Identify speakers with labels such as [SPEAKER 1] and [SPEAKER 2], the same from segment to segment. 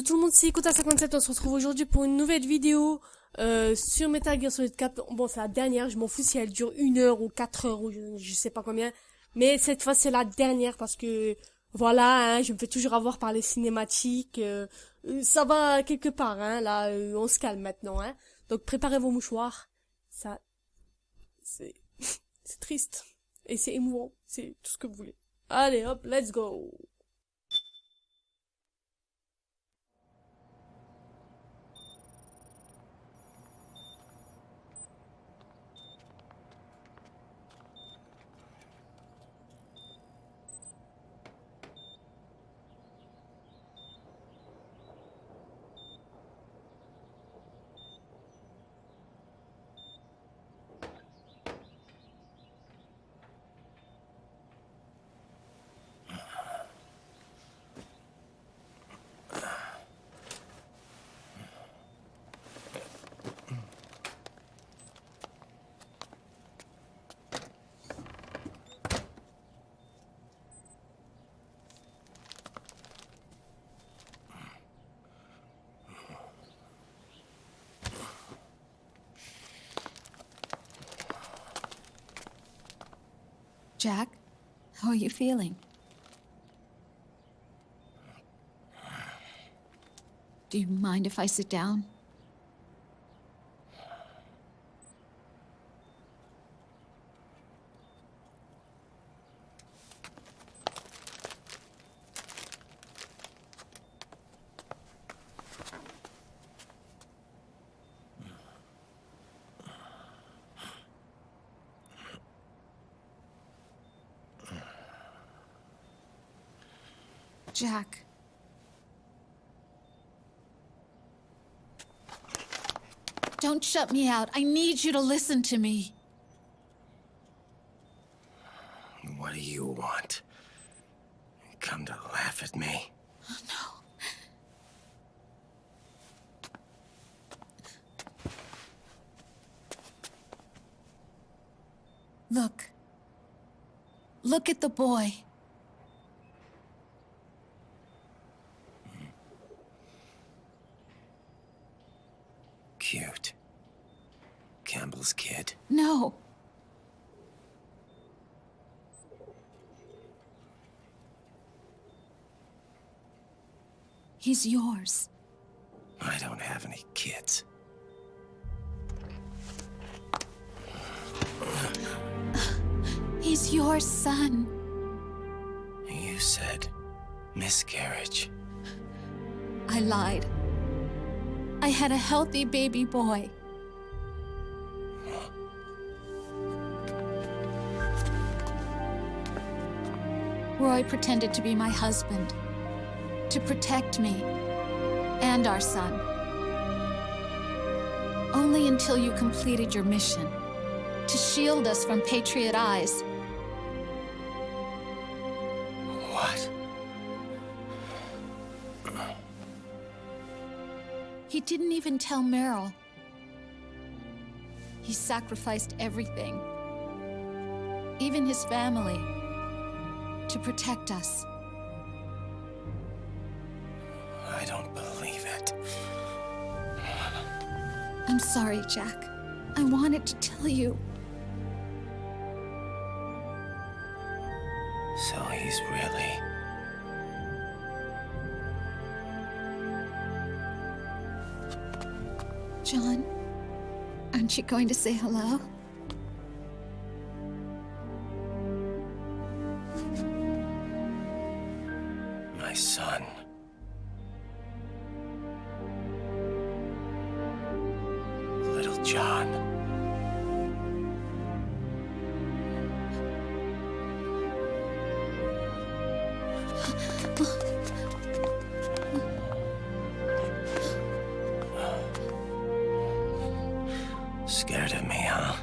[SPEAKER 1] tout le monde, c'est Kota57, on se retrouve aujourd'hui pour une nouvelle vidéo sur Metal Gear Solid 4. Bon, c'est la dernière, je m'en fous si elle dure 1 heure ou 4 heures ou je sais pas combien. Mais cette fois, c'est la dernière parce que, voilà, hein, je me fais toujours avoir par les cinématiques. Ça va quelque part, hein, là, on se calme maintenant, hein. Donc préparez vos mouchoirs. Ça, c'est c'est triste. Et c'est émouvant, c'est tout ce que vous voulez. Allez, hop, let's go.
[SPEAKER 2] Jack, how are you feeling? Do you mind if I sit down? Jack. Don't shut me out. I need you to listen to me.
[SPEAKER 3] What do you want? Come to laugh at me?
[SPEAKER 2] Oh, no. Look. Look at the boy.
[SPEAKER 3] Cute. Campbell's kid.
[SPEAKER 2] No. He's yours.
[SPEAKER 3] I don't have any kids.
[SPEAKER 2] He's your son.
[SPEAKER 3] You said miscarriage.
[SPEAKER 2] I lied. I had a healthy baby boy. Roy pretended to be my husband, to protect me and our son. Only until you completed your mission, to shield us from Patriot eyes.
[SPEAKER 3] What?
[SPEAKER 2] He didn't even tell Meryl. He sacrificed everything, even his family, to protect us.
[SPEAKER 3] I don't believe it.
[SPEAKER 2] I'm sorry, Jack. I wanted to tell you.
[SPEAKER 3] So he's really...
[SPEAKER 2] John, aren't you going to say hello?
[SPEAKER 3] my son. Little John. Scared of me, huh?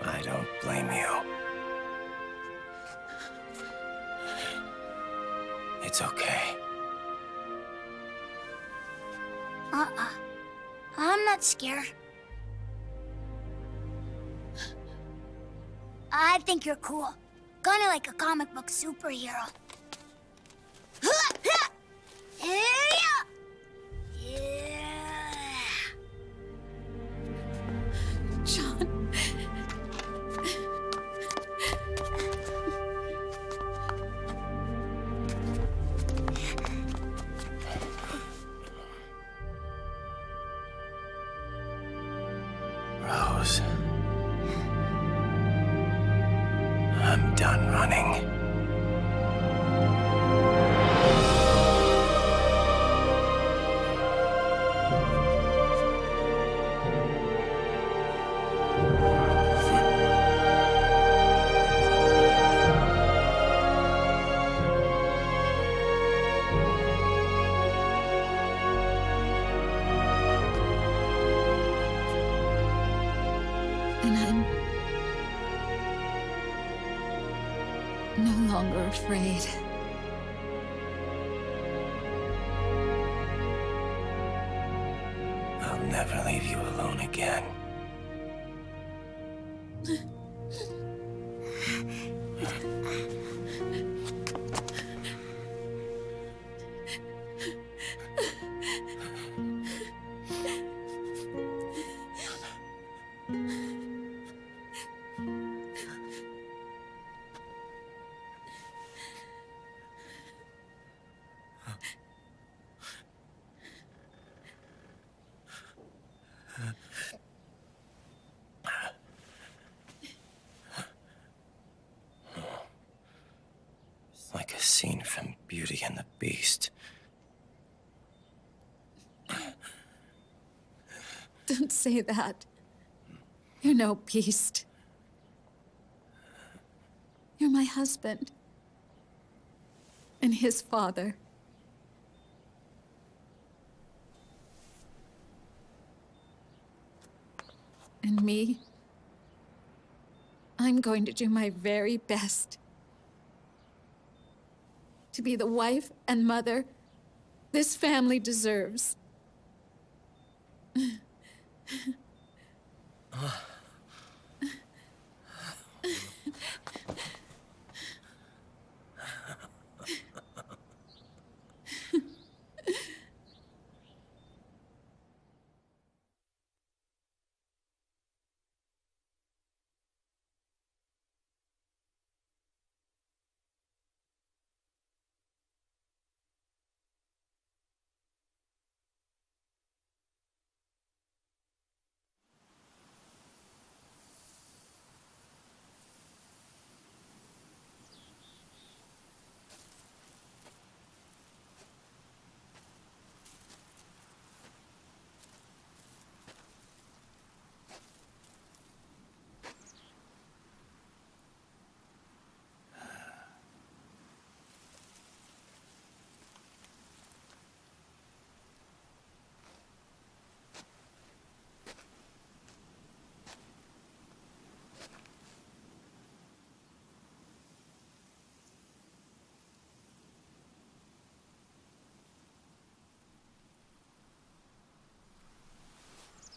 [SPEAKER 3] I don't blame you. It's okay.
[SPEAKER 4] I'm not scared. I think you're cool. Kinda like a comic book superhero.
[SPEAKER 2] John.
[SPEAKER 3] Rose. I'm done running.
[SPEAKER 2] And I'm no longer afraid.
[SPEAKER 3] I'll never leave you alone again. Like a scene from Beauty and the Beast.
[SPEAKER 2] Don't say that. You're no beast. You're my husband. And his father. And me, I'm going to do my very best to be the wife and mother this family deserves.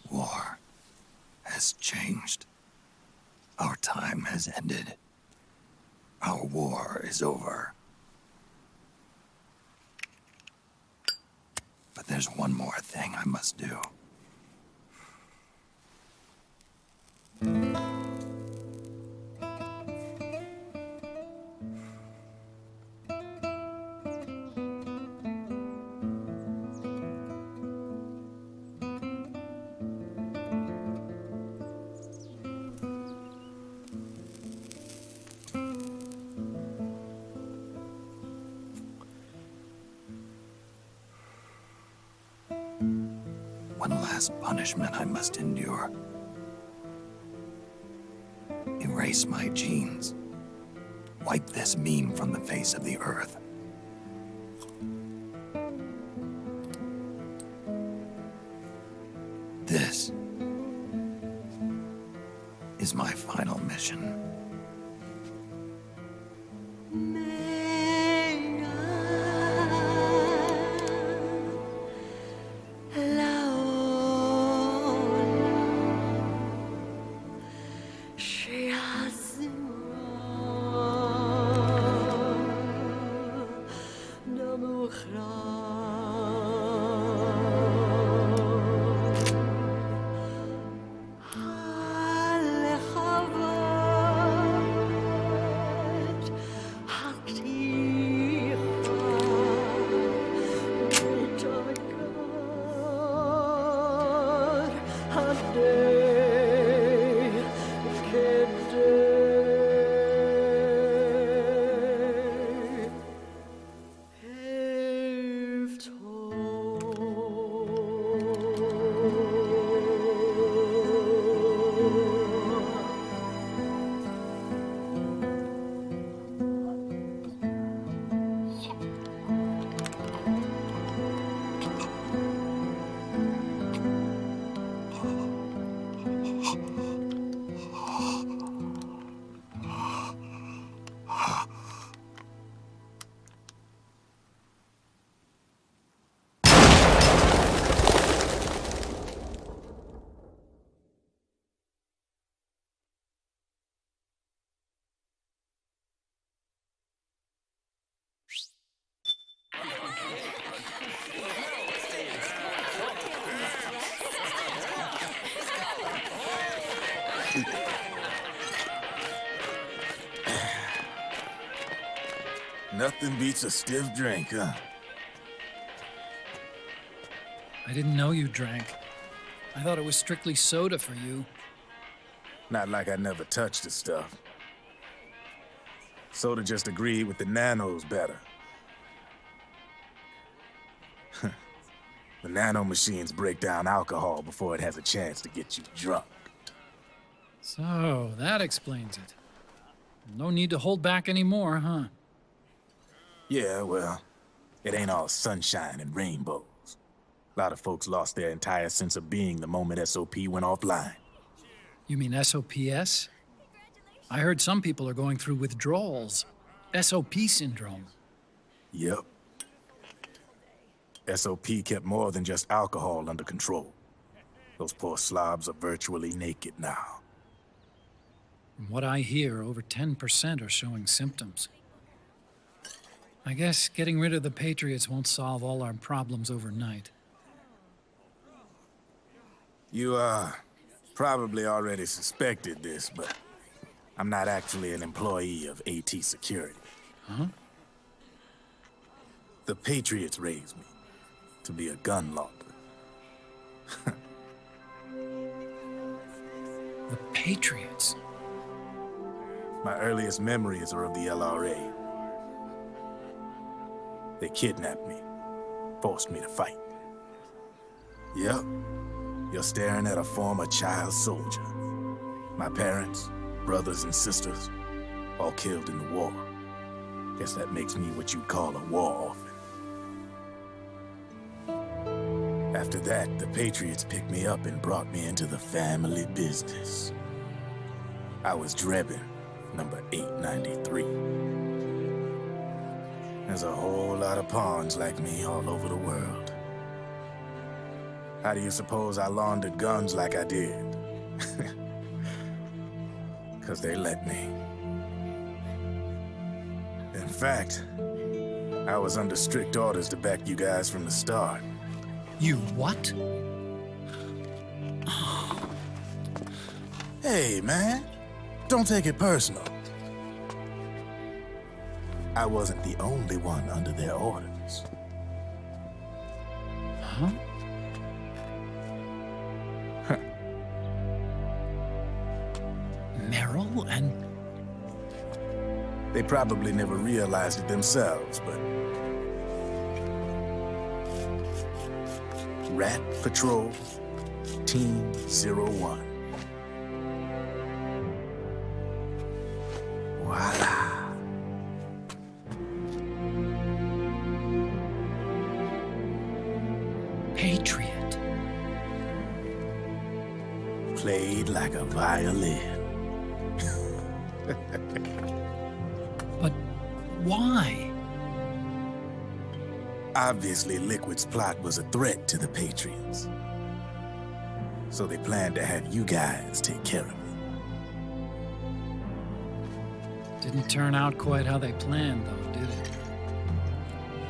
[SPEAKER 4] War has changed. Our time has ended. Our war is over. But there's one more thing I must do. One last punishment I must endure. Erase my genes. Wipe this meme from the face of the earth. This is my final mission.
[SPEAKER 5] D'amour Nothing beats a stiff drink, huh?
[SPEAKER 6] I didn't know you drank. I thought it was strictly soda for you.
[SPEAKER 5] Not like I never touched the stuff. Soda just agreed with the nanos better. The nano machines break down alcohol before it has a chance to get you drunk.
[SPEAKER 6] So, that explains it. No need to hold back anymore, huh?
[SPEAKER 5] Yeah, well, it ain't all sunshine and rainbows. A lot of folks lost their entire sense of being the moment SOP went offline.
[SPEAKER 6] You mean SOPS? I heard some people are going through withdrawals. SOP syndrome.
[SPEAKER 5] Yep. SOP kept more than just alcohol under control. Those poor slobs are virtually naked now.
[SPEAKER 6] From what I hear, over 10% are showing symptoms. I guess getting rid of the Patriots won't solve all our problems overnight.
[SPEAKER 5] You, probably already suspected this, but I'm not actually an employee of AT Security.
[SPEAKER 6] Huh?
[SPEAKER 5] The Patriots raised me to be a gun launder.
[SPEAKER 6] The Patriots?
[SPEAKER 5] My earliest memories are of the LRA. They kidnapped me, forced me to fight. Yep, you're staring at a former child soldier. My parents, brothers and sisters, all killed in the war. Guess that makes me what you'd call a war orphan. After that, the Patriots picked me up and brought me into the family business. I was Drebin, number 893. There's a whole lot of pawns like me all over the world. How do you suppose I laundered guns like I did? 'Cause they let me. In fact, I was under strict orders to back you guys from the start.
[SPEAKER 6] You what?
[SPEAKER 5] Hey, man, don't take it personal. I wasn't the only one under their orders.
[SPEAKER 6] Huh? Merrill and...
[SPEAKER 5] They probably never realized it themselves, but... Rat Patrol, Team 01. Voila.
[SPEAKER 6] Patriot.
[SPEAKER 5] Played like a violin.
[SPEAKER 6] But why?
[SPEAKER 5] Obviously, Liquid's plot was a threat to the Patriots. So they planned to have you guys take care of it.
[SPEAKER 6] Didn't turn out quite how they planned, though, did it?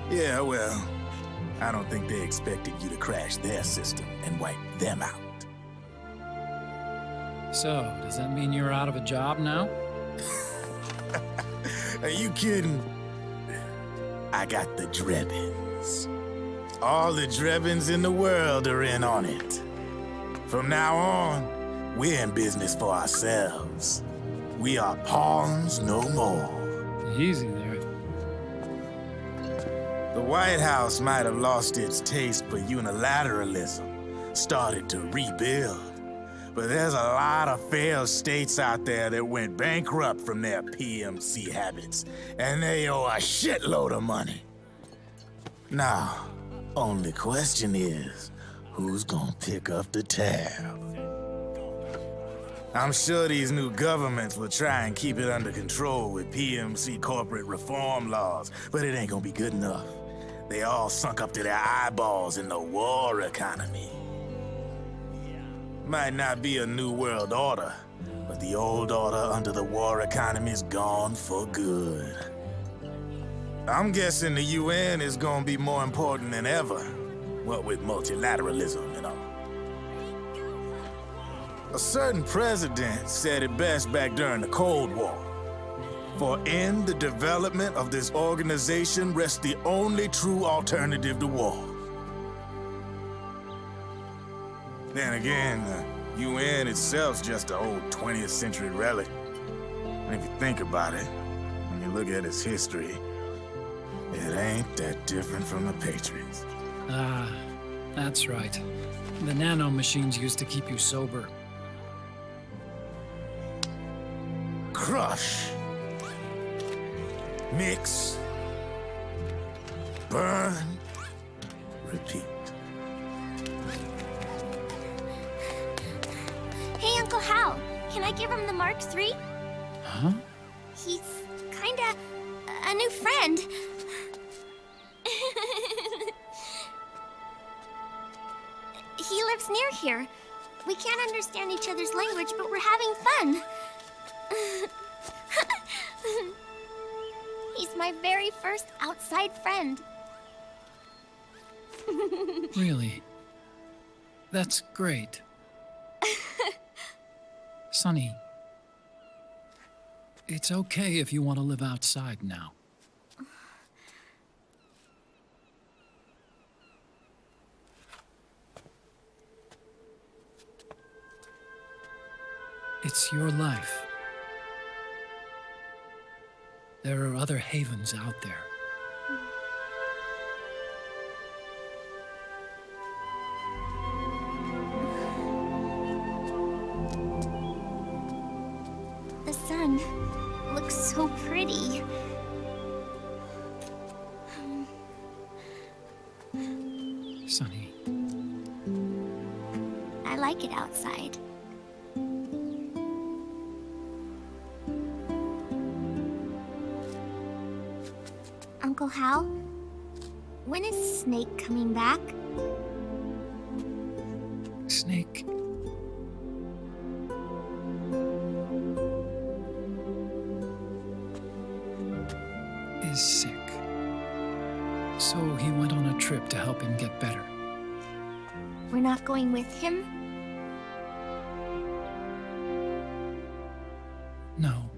[SPEAKER 5] Yeah, well, I don't think they expected you to crash their system and wipe them out.
[SPEAKER 6] So, does that mean you're out of a job now?
[SPEAKER 5] Are you kidding? I got the Drebins. All the Drebins in the world are in on it. From now on, we're in business for ourselves. We are pawns no more.
[SPEAKER 6] Easy there.
[SPEAKER 5] The White House might have lost its taste for unilateralism, started to rebuild. But there's a lot of failed states out there that went bankrupt from their PMC habits, and they owe a shitload of money. Now, only question is, who's gonna pick up the tab? I'm sure these new governments will try and keep it under control with PMC corporate reform laws, but it ain't gonna be good enough. They all sunk up to their eyeballs in the war economy. Might not be a new world order, but the old order under the war economy's gone for good. I'm guessing the UN is gonna be more important than ever, what with multilateralism and all. A certain president said it best back during the Cold War. For in the development of this organization rests the only true alternative to war. Then again, the UN itself's just an old 20th century relic. And if you think about it, when you look at its history, it ain't that different from the Patriots.
[SPEAKER 6] Ah, that's right. The nanomachines used to keep you sober.
[SPEAKER 5] Crush. Mix. Burn. Repeat.
[SPEAKER 7] Hey, Uncle Hal, can I give him the Mark III?
[SPEAKER 6] Huh?
[SPEAKER 7] He's kinda a new friend. He lives near here. We can't understand each other's language, but we're having fun. He's my very first outside friend.
[SPEAKER 6] Really? That's great. Sonny, it's okay if you want to live outside now. It's your life. There are other havens out there.
[SPEAKER 7] The sun looks so pretty.
[SPEAKER 6] Sonny,
[SPEAKER 7] I like it outside. Uncle Hal, when is Snake coming back?
[SPEAKER 6] Snake. Is sick. So he went on a trip to help him get better.
[SPEAKER 7] We're not going with him?
[SPEAKER 6] No.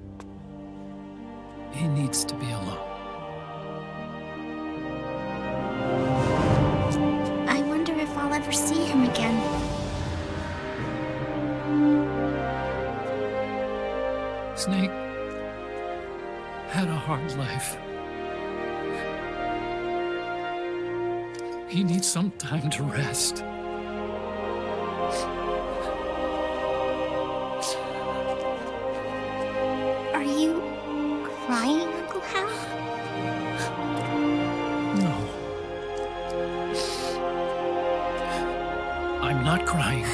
[SPEAKER 6] He needs to be alone.
[SPEAKER 7] I wonder if I'll ever see him again.
[SPEAKER 6] Snake had a hard life. He needs some time to rest.
[SPEAKER 7] Are you crying, Uncle Hal?
[SPEAKER 6] No. I'm not crying.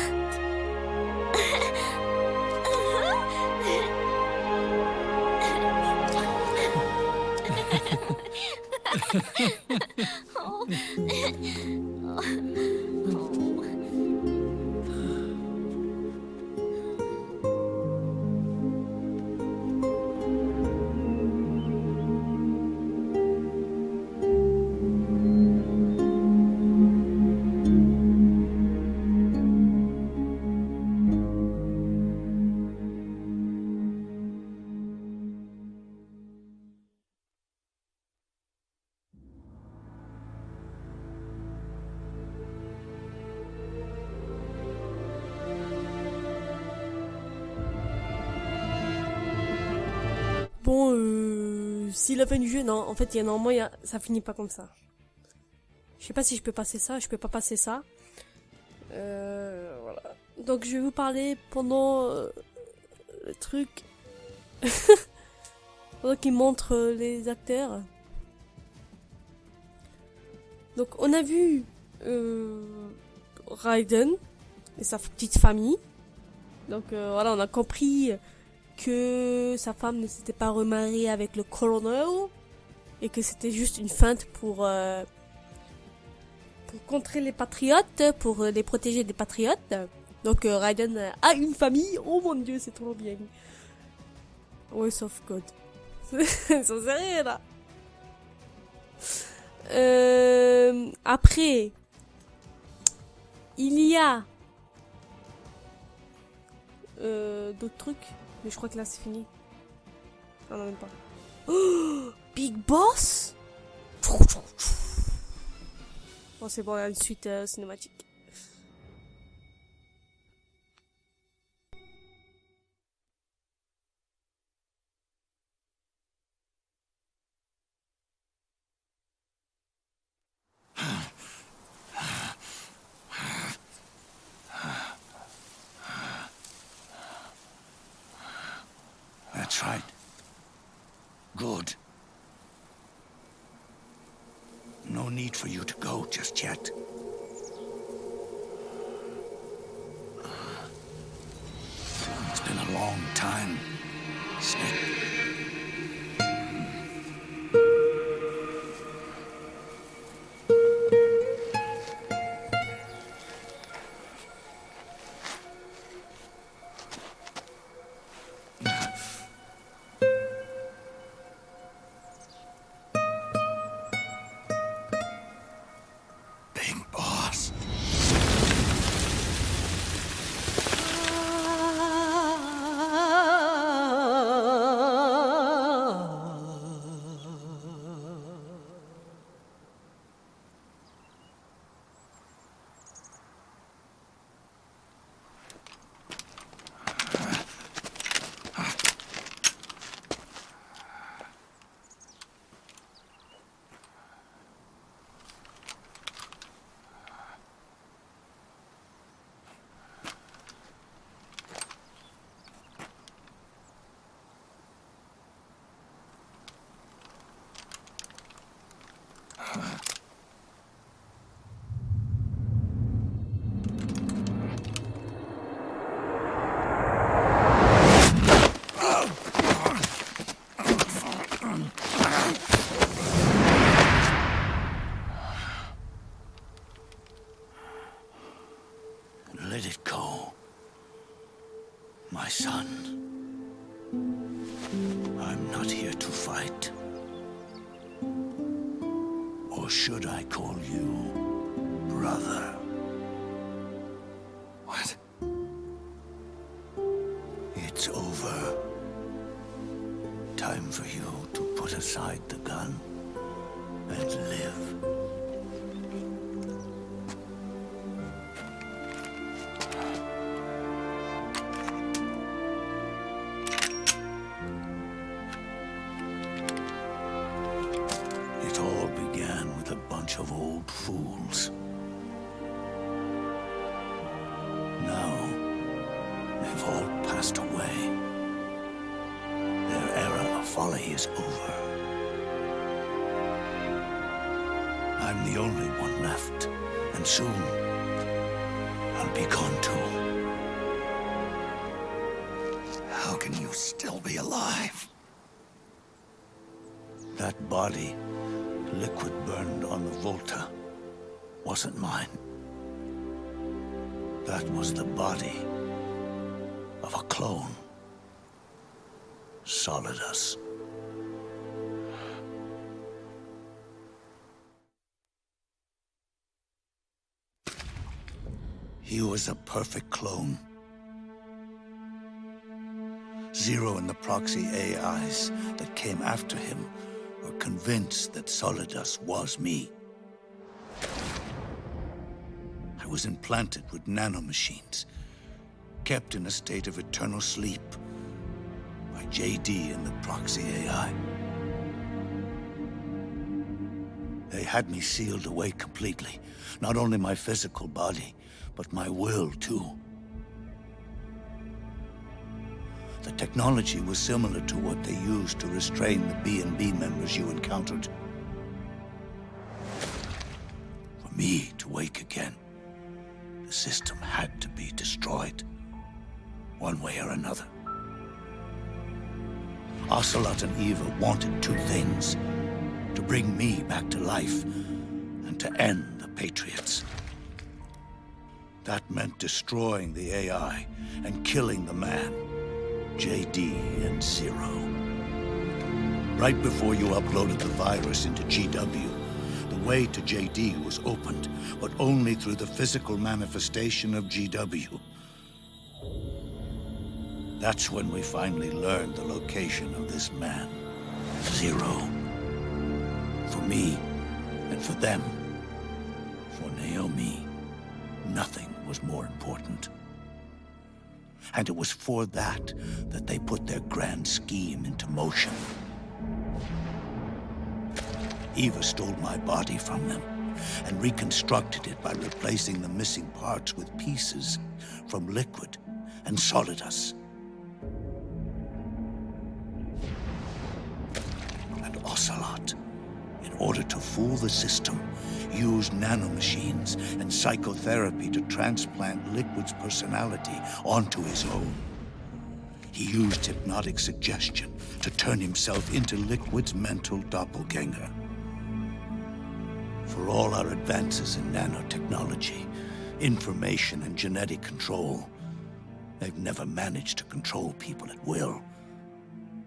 [SPEAKER 1] Bon, si la fin du jeu, non, en fait, ça finit pas comme ça. Je sais pas si je peux passer ça, je peux pas passer ça. Voilà. Donc je vais vous parler pendant le truc. Pendant qu'il montre les acteurs. Donc on a vu Raiden et sa petite famille. Donc voilà, on a compris que sa femme ne s'était pas remariée avec le colonel et que c'était juste une feinte pour contrer les patriotes, pour les protéger des patriotes. Donc Raiden a une famille. Oh mon dieu, c'est trop bien. Ouais, sauf God. C'est sérieux là. Après, il y a d'autres trucs, mais je crois que là c'est fini. Ah non, même pas. Oh, Big Boss. Bon, c'est bon, il y a une suite cinématique.
[SPEAKER 4] That's right. Good. No need for you to go just yet. It's been a long time, Snake. Let it go, my son. I'm not here to fight. Or should I call you brother? What? It's over. Time for you to put aside the gun and live. It all began with a bunch of old fools. Now, they've all passed away. Their era of folly is over. I'm the only one left, and soon I'll be gone too. How can you still be alive? That body, liquid burned on the Volta, wasn't mine. That was the body of a clone. Solidus. He was a perfect clone. Zero and the proxy AIs that came after him were convinced that Solidus was me. I was implanted with nanomachines, kept in a state of eternal sleep by JD and the proxy AI. They had me sealed away completely, not only my physical body, but my will too. The technology was similar to what they used to restrain the B&B members you encountered. For me to wake again, the system had to be destroyed, one way or another. Ocelot and Eva wanted two things: to bring me back to life and to end the Patriots. That meant destroying the AI and killing the man, JD and Zero. Right before you uploaded the virus into GW, the way to JD was opened, but only through the physical manifestation of GW. That's when we finally learned the location of this man. Zero. For me, and for them. For Naomi, nothing was more important. And it was for that they put their grand scheme into motion. Eva stole my body from them and reconstructed it by replacing the missing parts with pieces from liquid and solidus. And Ocelot, in order to fool the system, used nanomachines and psychotherapy to transplant Liquid's personality onto his own. He used hypnotic suggestion to turn himself into Liquid's mental doppelganger. For all our advances in nanotechnology, information and genetic control, they've never managed to control people at will,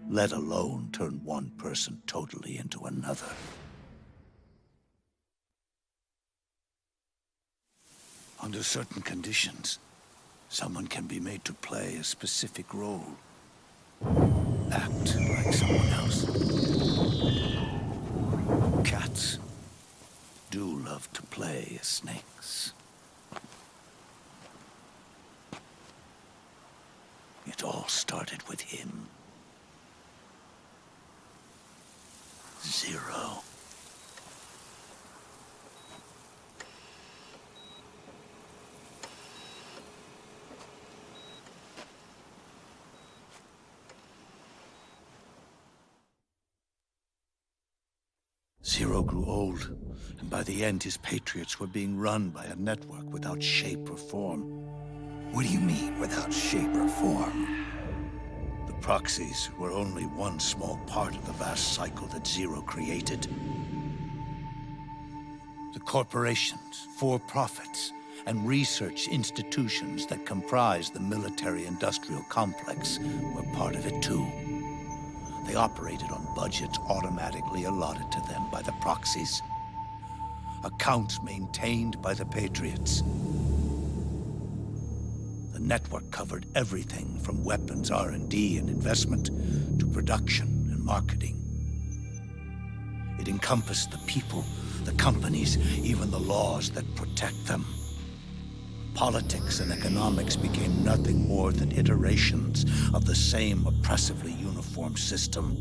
[SPEAKER 4] let alone turn one person totally into another. Under certain conditions, someone can be made to play a specific role. Act like someone else. Cats do love to play as snakes. It all started with him. Zero. Zero grew old, and by the end his Patriots were being run by a network without shape or form.
[SPEAKER 3] What do you mean, without shape or form?
[SPEAKER 4] The proxies were only one small part of the vast cycle that Zero created. The corporations, for-profits, and research institutions that comprise the military-industrial complex were part of it too. They operated on budgets automatically allotted to them by the proxies. Accounts maintained by the Patriots. The network covered everything from weapons R&D and investment to production and marketing. It encompassed the people, the companies, even the laws that protect them. Politics and economics became nothing more than iterations of the same oppressively uniform system.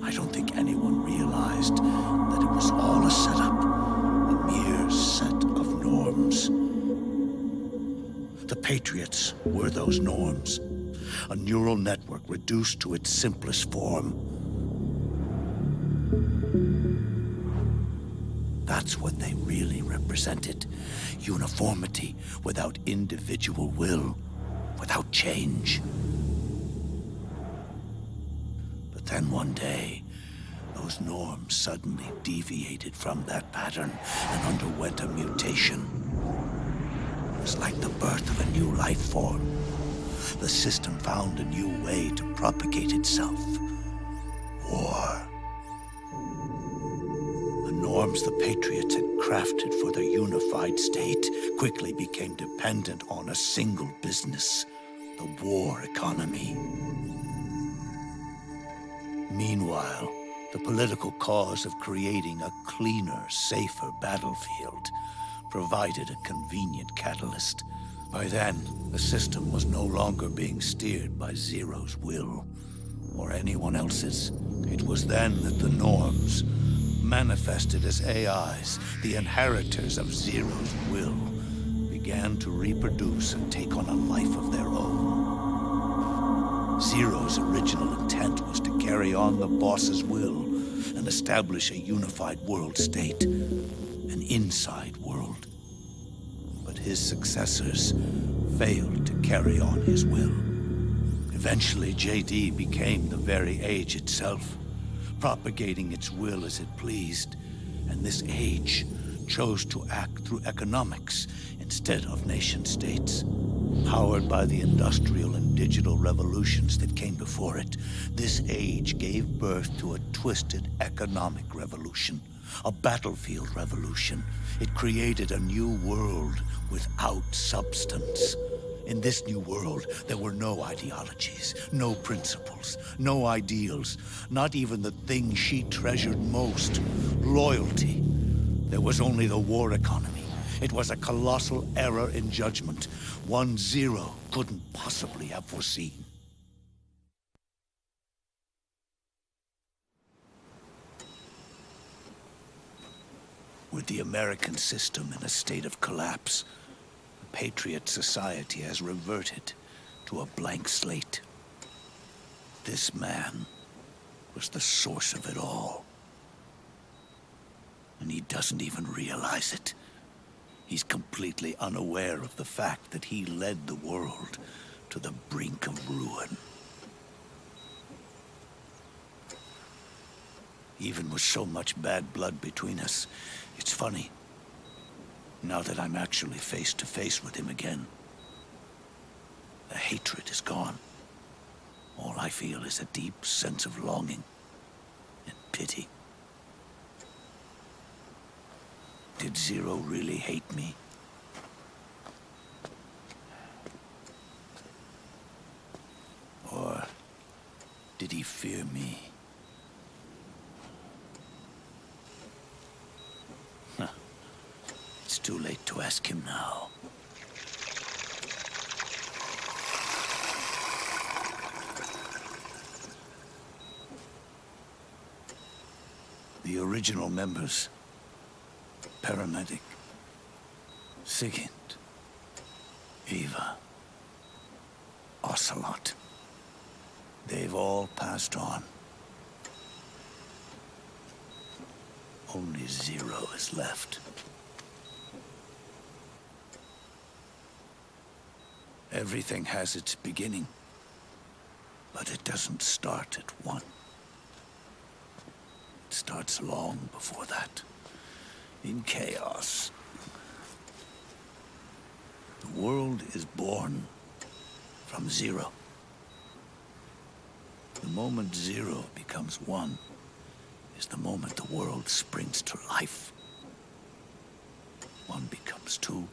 [SPEAKER 4] I don't think anyone realized that it was all a setup, a mere set of norms. The Patriots were those norms, a neural network reduced to its simplest form. That's what they really represented. Uniformity without individual will, without change. But then one day, those norms suddenly deviated from that pattern and underwent a mutation. It was like the birth of a new life form. The system found a new way to propagate itself. War. Norms the Patriots had crafted for their unified state quickly became dependent on a single business, the war economy. Meanwhile, the political cause of creating a cleaner, safer battlefield provided a convenient catalyst. By then, the system was no longer being steered by Zero's will, or anyone else's. It was then that the norms, manifested as AIs, the inheritors of Zero's will, began to reproduce and take on a life of their own. Zero's original intent was to carry on the boss's will and establish a unified world state, an inside world. But his successors failed to carry on his will. Eventually, JD became the very age itself, propagating its will as it pleased, and this age chose to act through economics instead of nation-states. Powered by the industrial and digital revolutions that came before it, this age gave birth to a twisted economic revolution, a battlefield revolution. It created a new world without substance, In this new world, there were no ideologies, no principles, no ideals, not even the thing she treasured most, loyalty. There was only the war economy. It was a colossal error in judgment, one Zero couldn't possibly have foreseen. With the American system in a state of collapse, the Patriot society has reverted to a blank slate. This man was the source of it all. And he doesn't even realize it. He's completely unaware of the fact that he led the world to the brink of ruin. Even with so much bad blood between us, it's funny. Now that I'm actually face to face with him again, the hatred is gone. All I feel is a deep sense of longing and pity. Did Zero really hate me? Or did he fear me? Huh. It's too late to ask him now. The original members, Paramedic, Sigint, Eva, Ocelot. They've all passed on. Only Zero is left. Everything has its beginning, but it doesn't start at one. It starts long before that. In chaos. The world is born from Zero. The moment Zero becomes one is the moment the world springs to life. One becomes two,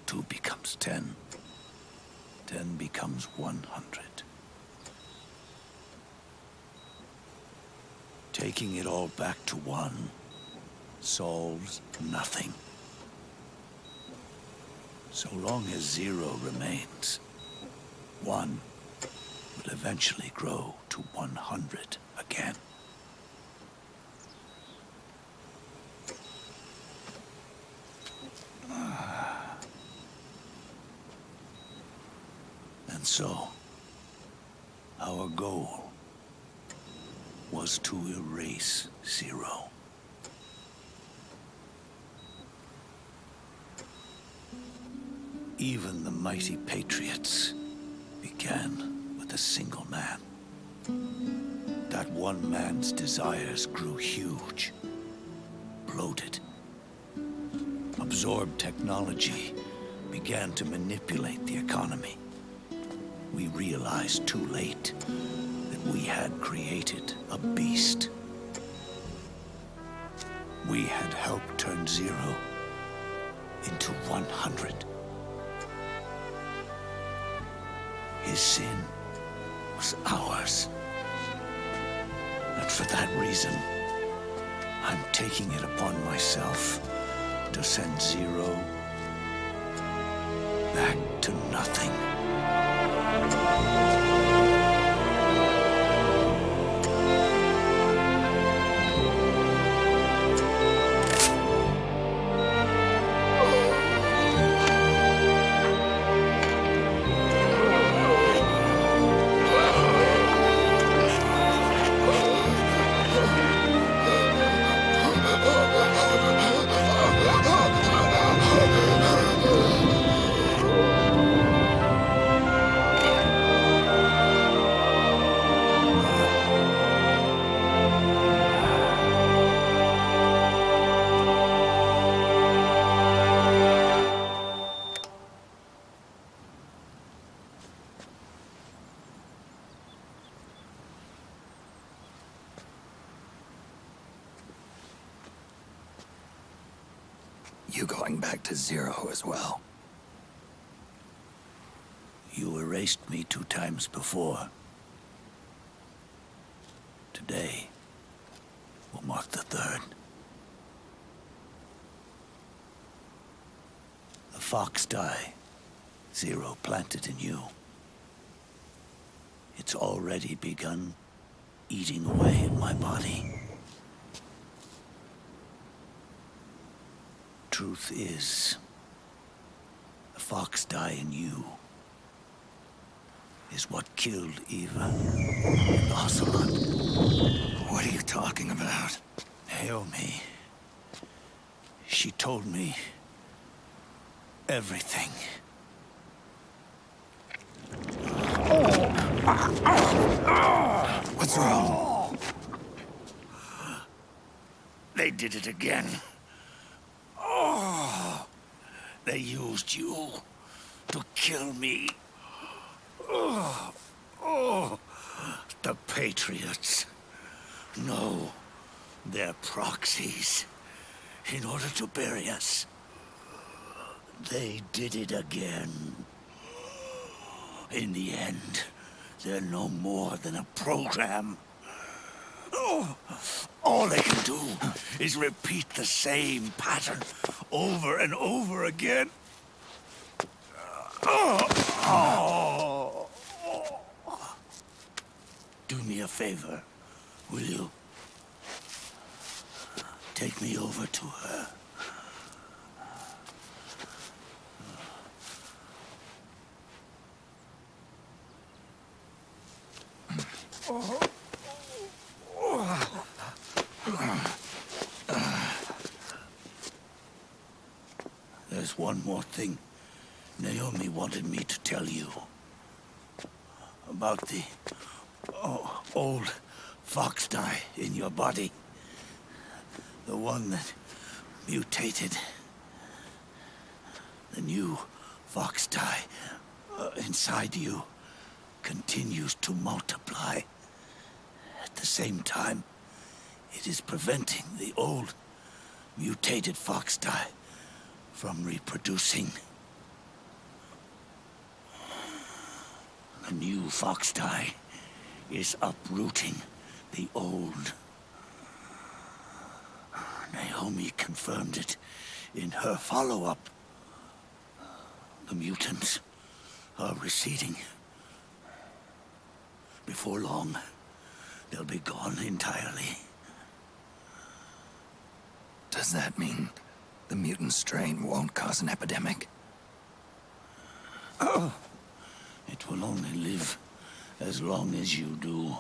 [SPEAKER 4] two becomes 10, 10 becomes 100. Taking it all back to one solves nothing. So long as Zero remains, one will eventually grow to 100 again. And so, our goal was to erase Zero. Even the mighty Patriots began with a single man. That one man's desires grew huge, bloated, absorbed technology, began to manipulate the economy. We realized too late that we had created a beast. We had helped turn Zero into 100. His sin was ours. And for that reason, I'm taking it upon myself to send Zero back to nothing.
[SPEAKER 3] You going back to Zero as well?
[SPEAKER 4] You erased me 2 times before. Today will mark the 3rd. The fox die Zero planted in you. It's already begun eating away at my body. Truth is, the fox die in you is what killed Eva and Ocelot.
[SPEAKER 3] What are you talking about?
[SPEAKER 4] Naomi. She told me everything.
[SPEAKER 3] What's wrong?
[SPEAKER 4] They did it again. They used you to kill me. The Patriots. No, they're proxies. In order to bury us. They did it again. In the end, they're no more than a program. All they can do is repeat the same pattern over and over again. Do me a favor, will you? Take me over to her. There's one more thing Naomi wanted me to tell you. About the old fox die in your body. The one that mutated. The new fox die inside you continues to multiply. At the same time, it is preventing the old mutated fox die from reproducing. The new fox die is uprooting the old. Naomi confirmed it in her follow-up. The mutants are receding. Before long, they'll be gone entirely.
[SPEAKER 3] Does that mean the mutant strain won't cause an epidemic?
[SPEAKER 4] It will only live as long as you do.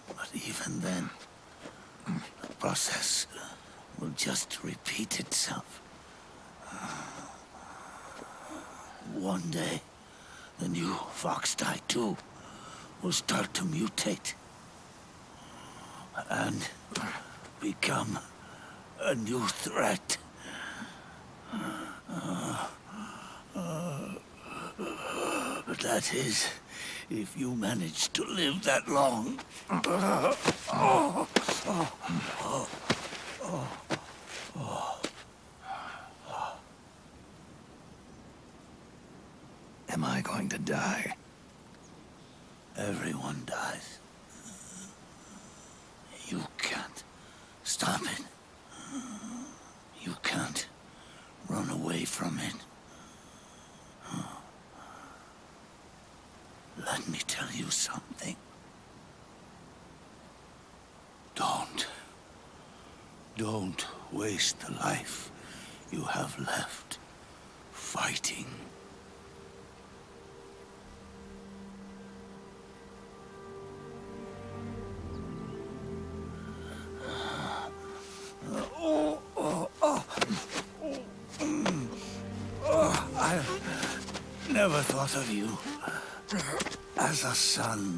[SPEAKER 4] But even then, the process will just repeat itself. One day, the new fox die too will start to mutate and become a new threat. That is, if you manage to live that long.
[SPEAKER 3] Am I going to die?
[SPEAKER 4] Everyone dies. You can't stop it. You can't run away from it. Let me tell you something. Don't waste the life you have left fighting. I never thought of you as a son.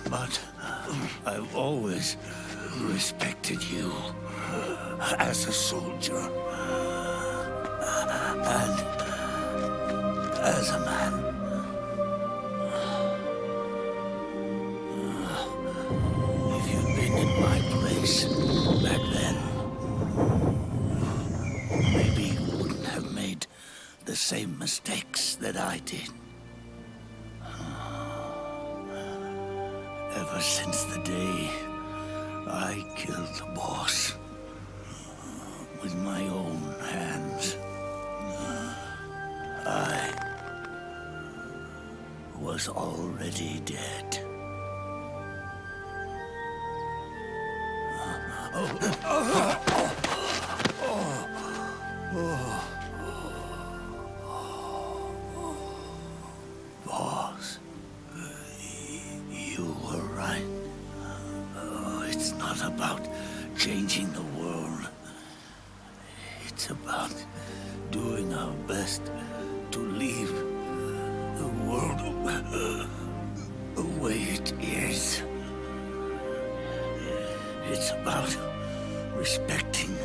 [SPEAKER 4] But I've always respected you as a soldier and as a man. If you'd been in my place back then, maybe you wouldn't have made the same mistakes that I did. Ever since the day I killed the boss with my own hands, I was already dead. Boss, you were right. It's not about changing the world. It's about doing our best to leave the world the way it is. It's about respecting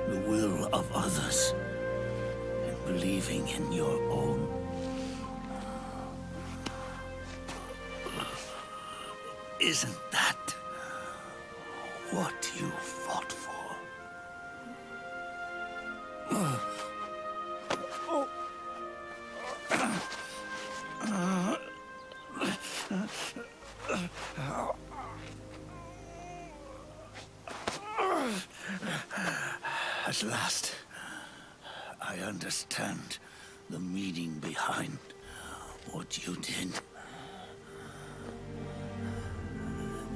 [SPEAKER 4] the will of others and believing in your own. Isn't that what you fought for? At last, I understand the meaning behind what you did.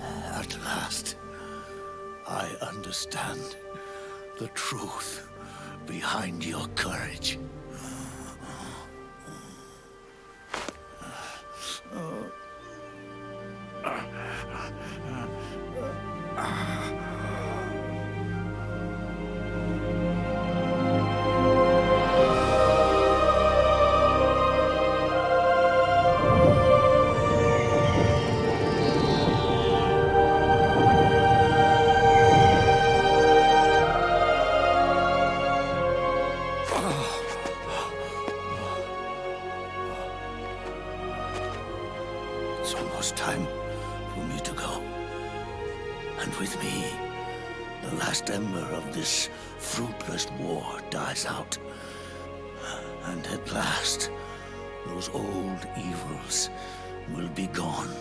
[SPEAKER 4] At last, I understand the truth behind your courage. It's almost time for me to go. And with me, the last ember of this fruitless war dies out. And at last, those old evils will be gone.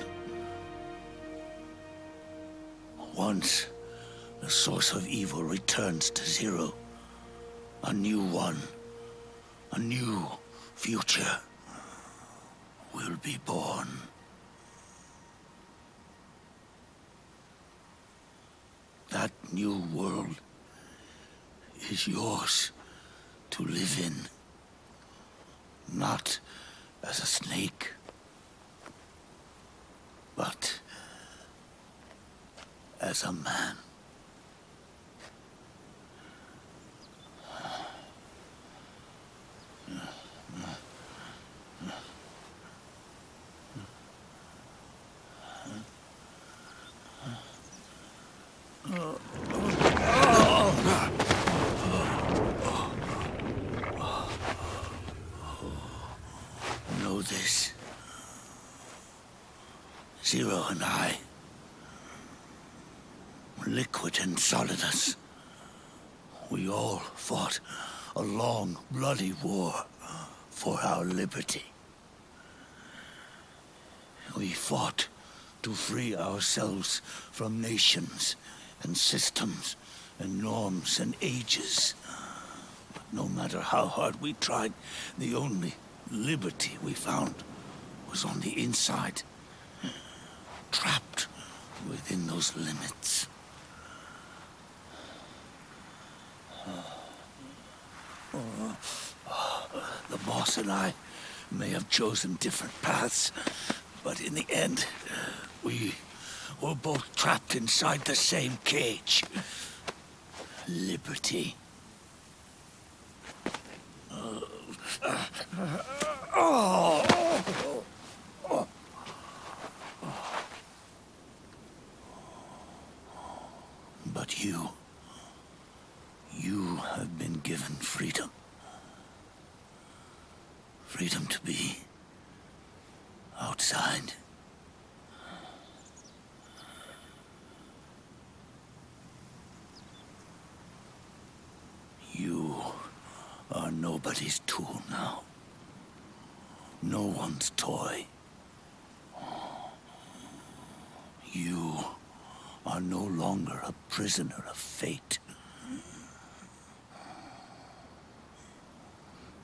[SPEAKER 4] Once the source of evil returns to zero, a new one, a new future will be born. That new world is yours to live in, not as a snake, but as a man. Know this. Zero and I, Liquid and Solidus, we all fought a long, bloody war for our liberty. We fought to free ourselves from nations and systems and norms and ages. But no matter how hard we tried, the only liberty we found was on the inside, trapped within those limits. The boss and I may have chosen different paths, but in the end, we were both trapped inside the same cage. Liberty. But you have been given freedom. Freedom to be outside. You are nobody's tool now. No one's toy. You are no longer a prisoner of fate.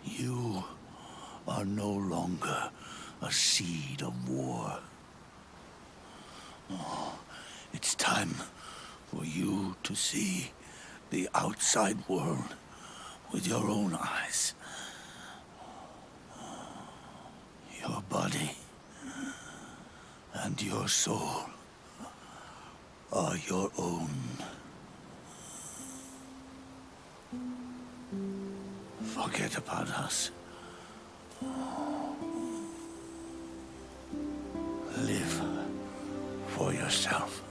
[SPEAKER 4] You are no longer a seed of war. Oh, it's time for you to see the outside world with your own eyes. Your body and your soul are your own. Forget about us. Live for yourself.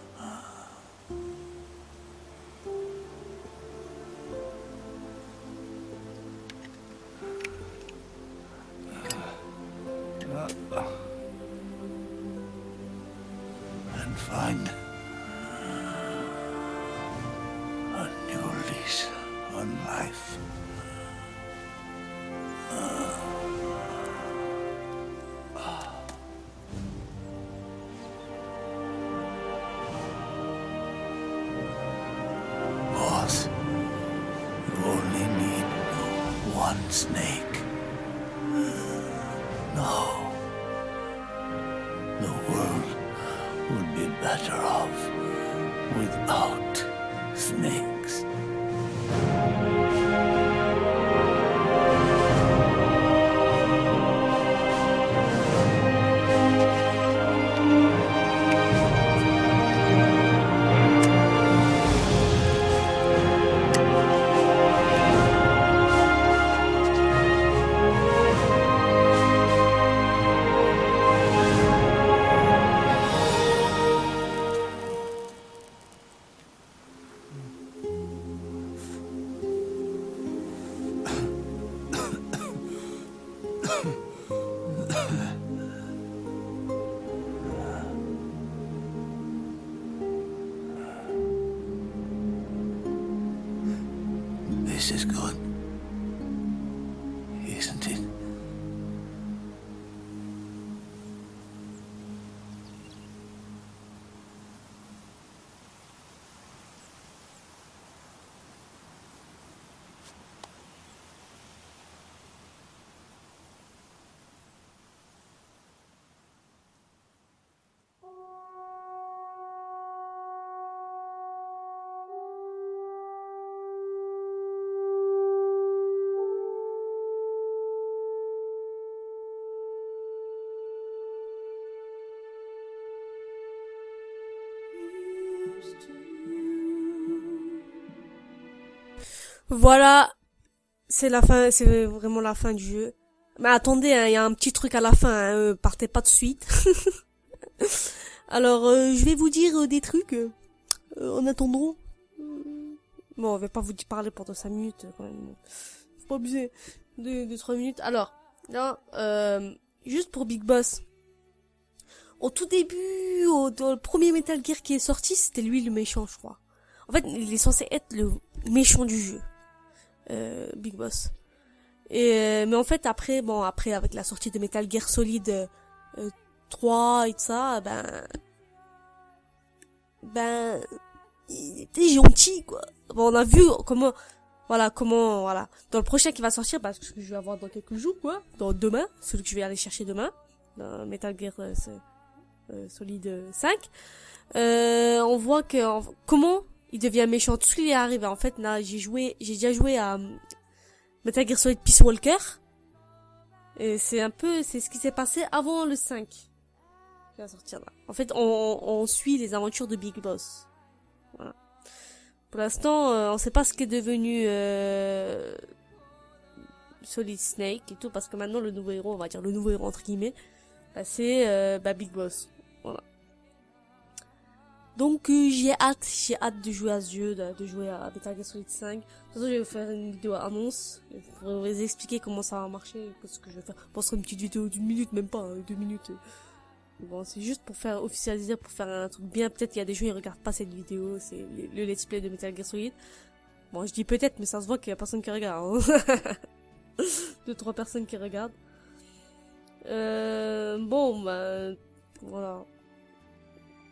[SPEAKER 4] And find a new lease on life. Boss, you only need one snake. No. The world would be better off without snakes. This is good, isn't it?
[SPEAKER 1] Voilà, c'est la fin, c'est vraiment la fin du jeu. Mais attendez, hein, il y a un petit truc à la fin, hein, partez pas de suite. Alors, je vais vous dire des trucs en attendant. Bon, on va pas vous parler pendant 5 minutes quand même. Faut pas abuser de 3 minutes. Alors, là, juste pour Big Boss. Au tout début, dans le premier Metal Gear qui est sorti, c'était lui le méchant, je crois. En fait, il est censé être le méchant du jeu. Big Boss. Et mais en fait après avec la sortie de Metal Gear Solid 3 et tout ça, il était gentil quoi. Bon, on a vu comment dans le prochain qui va sortir, parce que je vais avoir dans quelques jours quoi, dans demain, celui que je vais aller chercher demain, dans Metal Gear Solid 5, on voit que comment il devient méchant, tout ce qui est arrivé. En fait, là, j'ai déjà joué à Metal Gear Solid Peace Walker. Et c'est ce qui s'est passé avant le 5. Qui va sortir là. En fait, on suit les aventures de Big Boss. Voilà. Pour l'instant, on sait pas ce qu'est devenu, Solid Snake et tout, parce que maintenant le nouveau héros, on va dire le nouveau héros entre guillemets, c'est, Big Boss. Voilà. Donc j'ai hâte de jouer à ce jeu, de jouer à Metal Gear Solid 5. De toute façon, je vais vous faire une vidéo annonce pour vous expliquer comment ça va marcher, ce que je vais faire. Bon, ce sera une petite vidéo d'1 minute, même pas 2 minutes. Bon, c'est juste pour faire officialiser, pour faire un truc bien. Peut-être qu'il y a des gens qui regardent pas cette vidéo, c'est le let's play de Metal Gear Solid. Bon, je dis peut-être, mais ça se voit qu'il y a personne qui regarde. Hein. 2, 3 personnes qui regardent. Bon, bah, voilà.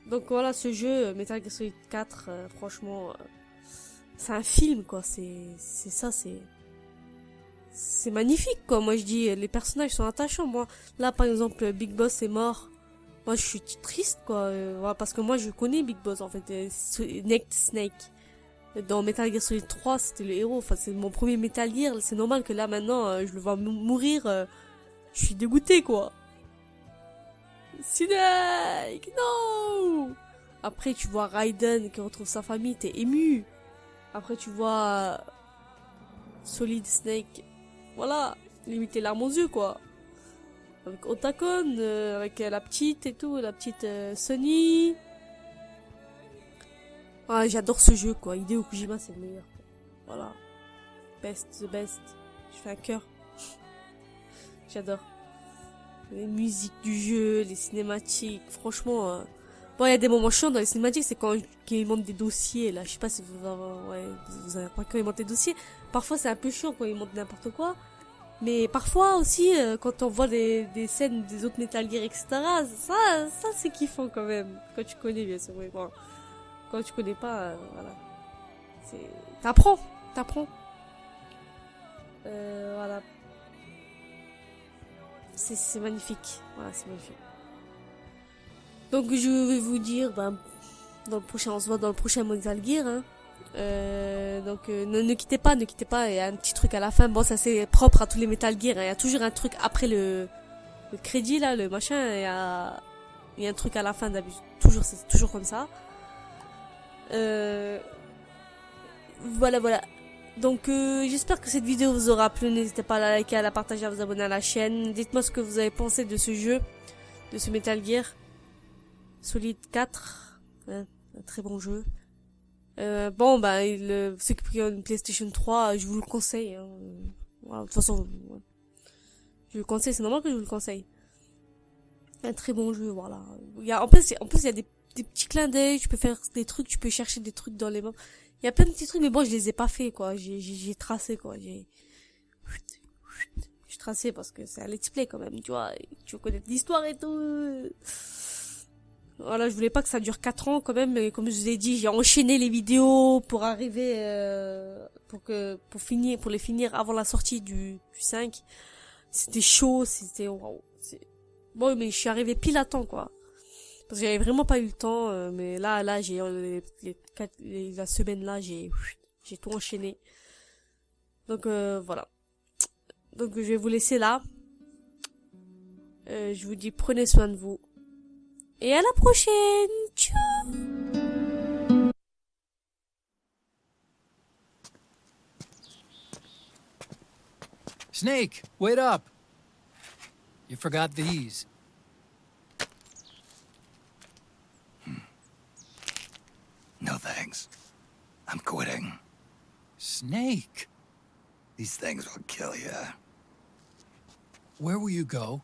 [SPEAKER 1] Donc voilà, ce jeu, Metal Gear Solid 4, franchement, c'est un film, quoi. C'est magnifique, quoi. Moi, je dis, les personnages sont attachants. Moi, là, par exemple, Big Boss est mort. Moi, je suis triste, quoi. Voilà, parce que moi, je connais Big Boss, en fait. Snake. Dans Metal Gear Solid 3, c'était le héros. Enfin, c'est mon premier Metal Gear. C'est normal que là, maintenant, je le vois mourir. Je suis dégoûté, quoi. Snake, non! Après, tu vois Raiden qui retrouve sa famille, t'es ému. Après, tu vois Solid Snake. Voilà, limite les larmes aux yeux, quoi. Avec Otacon, avec la petite et tout, la petite Sunny. Ah, j'adore ce jeu, quoi. Hideo Kojima, c'est le meilleur, quoi. Voilà. The best. Je fais un cœur. J'adore. Les musiques du jeu, les cinématiques, franchement... Bon, il y a des moments chiants dans les cinématiques, c'est quand ils montent des dossiers, là. Je sais pas si vous avez pas quand ils montent des dossiers. Parfois, c'est un peu chiant quand ils montent n'importe quoi. Mais parfois aussi, quand on voit des scènes des autres Metal Gear, etc., ça c'est kiffant quand même. Quand tu connais, bien sûr. Mais bon, quand tu connais pas, voilà. T'apprends. Voilà. C'est magnifique. Voilà, c'est magnifique. Donc je vais vous dire, on se voit dans le prochain Metal Gear, hein. Donc ne quittez pas, il y a un petit truc à la fin. Bon, ça c'est propre à tous les Metal Gear, hein. Il y a toujours un truc après le crédit là, le machin, il y a un truc à la fin d'habitude. C'est toujours comme ça. Voilà. Donc j'espère que cette vidéo vous aura plu. N'hésitez pas à la liker, à la partager, à vous abonner à la chaîne. Dites-moi ce que vous avez pensé de ce jeu, de ce Metal Gear Solid 4, un très bon jeu. Bon, ceux qui ont une PlayStation 3, je vous le conseille, hein. Voilà, de toute façon, ouais. Je le conseille, c'est normal que je vous le conseille. Un très bon jeu, voilà. En plus, il y a des petits clins d'œil, tu peux faire des trucs, tu peux chercher des trucs dans les maps. Il y a plein de petits trucs, mais bon, je les ai pas fait, quoi. J'ai tracé, quoi. J'ai tracé parce que c'est un let's play, quand même, tu vois. Tu veux connaître l'histoire et tout. Voilà, je voulais pas que ça dure 4 ans quand même, mais comme je vous ai dit, j'ai enchaîné les vidéos pour arriver pour les finir avant la sortie du 5. C'était chaud, wow, bon, mais je suis arrivé pile à temps, quoi. Parce que j'avais vraiment pas eu le temps, mais là j'ai la semaine là, j'ai tout enchaîné. Donc voilà. Donc je vais vous laisser là. Je vous dis prenez soin de vous. Et à la prochaine. Ciao.
[SPEAKER 6] Snake, wait up! You forgot these.
[SPEAKER 4] No thanks. I'm quitting.
[SPEAKER 6] Snake!
[SPEAKER 4] These things will kill you.
[SPEAKER 6] Where will you go?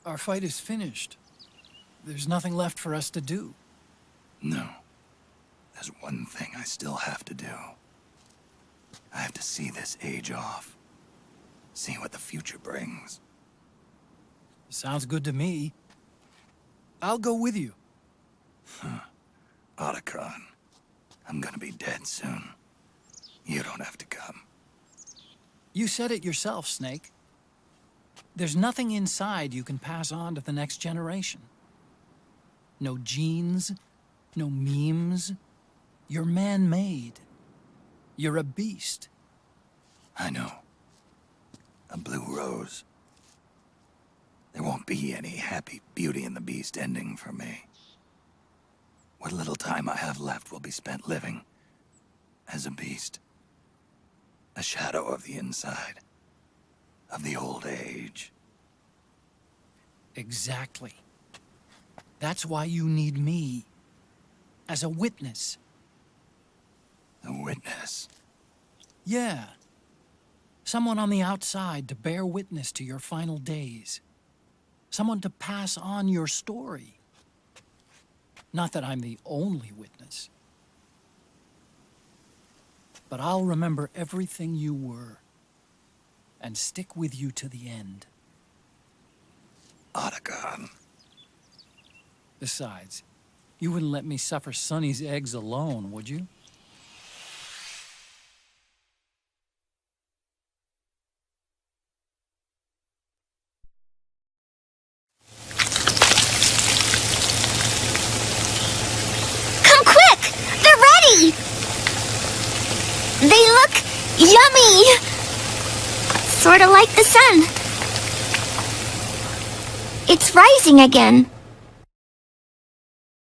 [SPEAKER 6] Our fight is finished. There's nothing left for us to do.
[SPEAKER 4] No. There's one thing I still have to do. I have to see this age off. See what the future brings.
[SPEAKER 6] Sounds good to me. I'll go with you.
[SPEAKER 4] Otacon, I'm gonna be dead soon. You don't have to come.
[SPEAKER 6] You said it yourself, Snake. There's nothing inside you can pass on to the next generation. No genes, no memes. You're man-made. You're a beast.
[SPEAKER 4] I know. A blue rose. There won't be any happy Beauty and the Beast ending for me. What little time I have left will be spent living as a beast. A shadow of the inside. Of the old age.
[SPEAKER 6] Exactly. That's why you need me. As a witness.
[SPEAKER 4] A witness?
[SPEAKER 6] Yeah. Someone on the outside to bear witness to your final days. Someone to pass on your story. Not that I'm the only witness. But I'll remember everything you were. and stick with you to the end.
[SPEAKER 4] Otacon.
[SPEAKER 6] Besides, you wouldn't let me suffer Sonny's eggs alone, would you?
[SPEAKER 7] Come quick! They're ready! They look yummy! Sort of like the sun. It's rising again.